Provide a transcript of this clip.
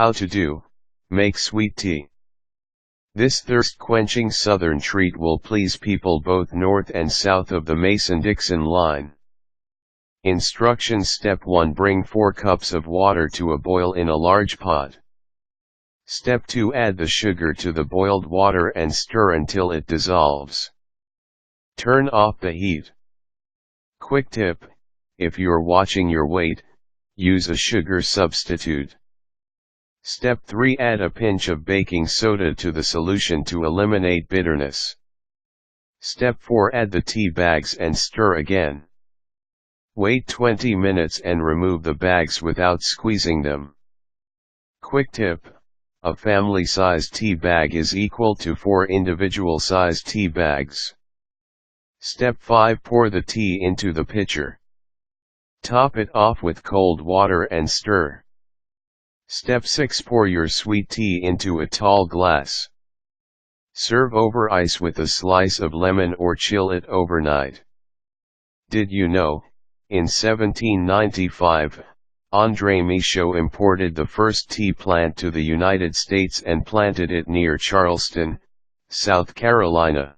How to do, make sweet tea. This thirst-quenching southern treat will please people both north and south of the Mason-Dixon Line. Instructions: Step 1. Bring 4 cups of water to a boil in a large pot. Step 2. Add the sugar to the boiled water and stir until it dissolves. Turn off the heat. Quick tip: if you're watching your weight, use a sugar substitute. Step 3. Add a pinch of baking soda to the solution to eliminate bitterness. Step 4. Add the tea bags and stir again. Wait 20 minutes and remove the bags without squeezing them. Quick tip: a family-sized tea bag is equal to 4 individual-sized tea bags. Step 5. Pour the tea into the pitcher. Top it off with cold water and stir. Step 6. Pour your sweet tea into a tall glass. Serve over ice with a slice of lemon or chill it overnight. Did you know, in 1795, André Michaux imported the first tea plant to the United States and planted it near Charleston, South Carolina.